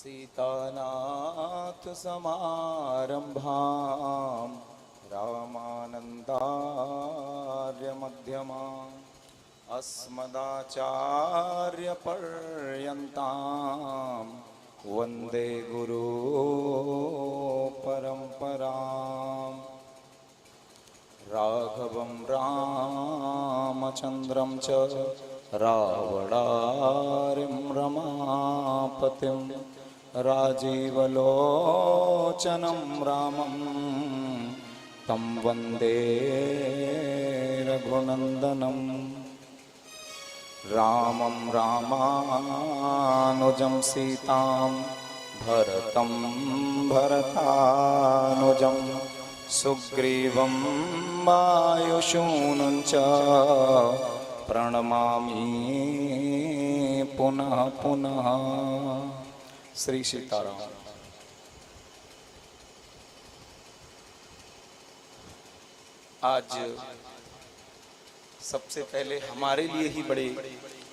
सीतानाथ समारंभां रामानन्दार्य मध्यमाम् अस्मदाचार्यपर्यन्तां वन्दे गुरु परम्पराम् राघवं रामचन्द्रं च रावणारिं रमापतिं राजीवलोचनं रामं तं वन्दे रघुनन्दनम् रामं रामानुजं सीतां भरतं भरतानुजं सुग्रीवं वायुसूनं च प्रणमामि पुनः पुनः। श्री सीताराम। आज सबसे पहले हमारे लिए ही बड़े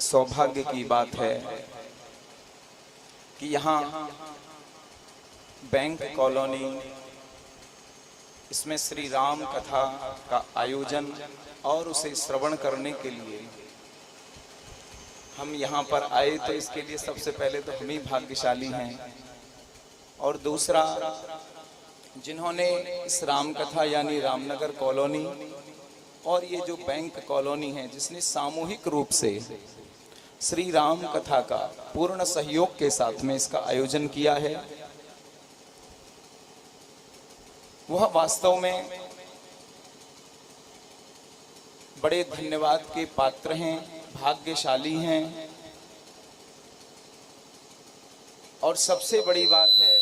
सौभाग्य की बात है कि यहाँ बैंक कॉलोनी इसमें श्री राम कथा का आयोजन और उसे श्रवण करने के लिए हम यहाँ पर आए, तो इसके लिए सबसे पहले तो हम ही भाग्यशाली हैं। और दूसरा, जिन्होंने इस राम कथा यानी रामनगर कॉलोनी और ये जो बैंक कॉलोनी है जिसने सामूहिक रूप से श्री राम कथा का पूर्ण सहयोग के साथ में इसका आयोजन किया है, वह वास्तव में बड़े धन्यवाद के पात्र हैं, भाग्यशाली हैं। और सबसे बड़ी बात है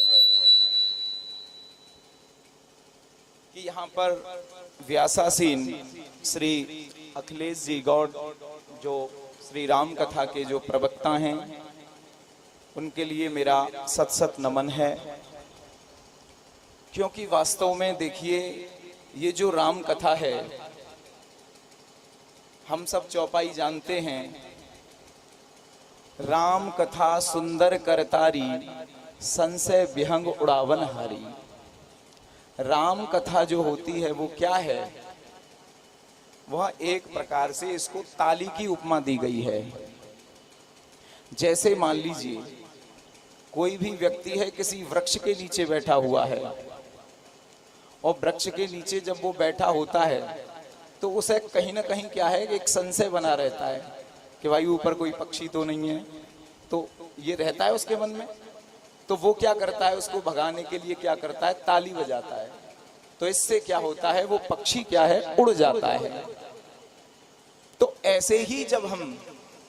कि यहाँ पर व्यासासीन श्री अखिलेश जी गौड़ जो श्री राम कथा के जो प्रवक्ता हैं, उनके लिए मेरा सत सत नमन है। क्योंकि वास्तव में देखिए, ये जो राम कथा है, हम सब चौपाई जानते हैं, राम कथा सुंदर करतारी संशय विहंग उड़ावन हारी। राम कथा जो होती है वो क्या है? वह एक प्रकार से इसको ताली की उपमा दी गई है। जैसे मान लीजिए कोई भी व्यक्ति है, किसी वृक्ष के नीचे बैठा हुआ है, और वृक्ष के नीचे जब वो बैठा होता है तो उसे कहीं ना कहीं क्या है, एक संशय बना रहता है कि भाई ऊपर कोई पक्षी तो नहीं है, तो ये रहता है उसके मन में। तो वो क्या करता है, उसको भगाने के लिए क्या करता है, ताली बजाता है। तो इससे क्या होता है, वो पक्षी क्या है, उड़ जाता है। तो ऐसे ही जब हम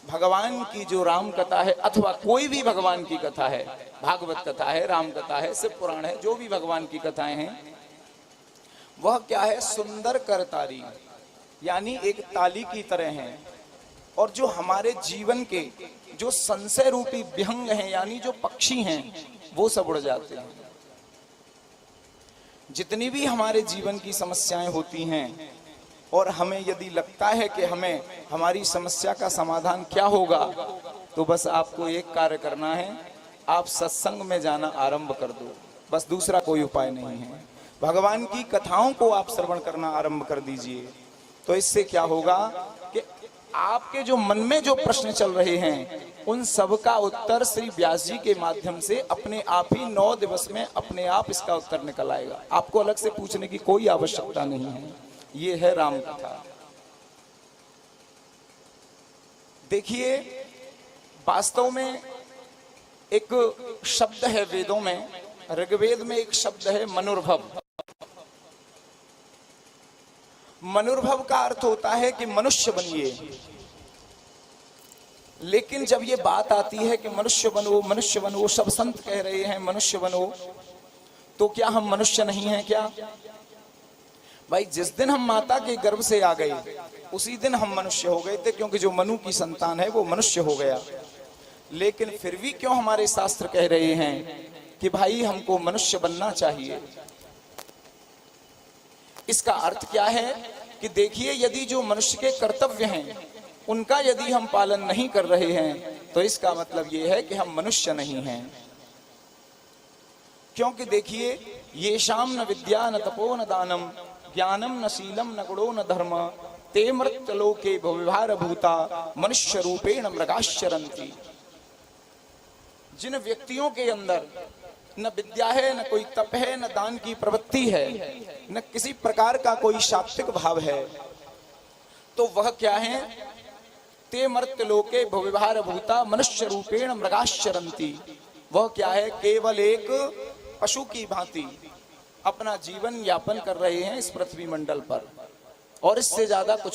भगवान की जो राम कथा है, अथवा कोई भी भगवान की कथा है, भागवत कथा है, राम कथा है, शिव पुराण है, जो भी भगवान की कथाएं हैं, वह क्या है, सुंदर करतारी यानी एक ताली की तरह हैं। और जो हमारे जीवन के जो संशय रूपी विहंग हैं, यानी जो पक्षी हैं, वो सब उड़ जाते हैं। जितनी भी हमारे जीवन की समस्याएं होती हैं, और हमें यदि लगता है कि हमें हमारी समस्या का समाधान क्या होगा, तो बस आपको एक कार्य करना है, आप सत्संग में जाना आरंभ कर दो। बस दूसरा कोई उपाय नहीं है। भगवान की कथाओं को आप श्रवण करना आरंभ कर दीजिए। तो इससे क्या होगा कि आपके जो मन में जो प्रश्न चल रहे हैं, उन सब का उत्तर श्री व्यास जी के माध्यम से अपने आप ही 9 दिवस में अपने आप इसका उत्तर निकल आएगा। आपको अलग से पूछने की कोई आवश्यकता नहीं है। ये है राम कथा। देखिए, वास्तव में एक शब्द है वेदों में, ऋग्वेद में एक शब्द है मनुर्भव। मनुर्भव का अर्थ होता है कि मनुष्य बनिए। लेकिन जब ये बात आती है कि मनुष्य बनो, मनुष्य बनो, सब संत कह रहे हैं मनुष्य बनो, तो क्या हम मनुष्य नहीं हैं क्या? भाई, जिस दिन हम माता के गर्भ से आ गए उसी दिन हम मनुष्य हो गए थे, क्योंकि जो मनु की संतान है वो मनुष्य हो गया। लेकिन फिर भी क्यों हमारे शास्त्र कह रहे हैं कि भाई हमको मनुष्य बनना चाहिए? इसका अर्थ क्या है कि देखिए, यदि जो मनुष्य के कर्तव्य हैं उनका यदि हम पालन नहीं कर रहे हैं, तो इसका मतलब ये है कि हम मनुष्य नहीं हैं। क्योंकि देखिए, ये शाम न विद्या न तपो न दानम ज्ञानम न शीलम न गुणो न धर्म ते मृत्यलोके भविभार भूता मनुष्य रूपेण मृगाश्चरन्ति। जिन व्यक्तियों के अंदर न विद्या है, न कोई तप है, न दान की प्रवृत्ति है, न किसी प्रकार का कोई सात्विक भाव है, तो वह क्या है, ते मर्त्यलोके भविभार भूता मनुष्य रूपेण मृगाश्चरन्ति। वह क्या है, केवल एक पशु की भांति अपना जीवन यापन कर रहे हैं इस पृथ्वी मंडल पर, और इससे ज्यादा कुछ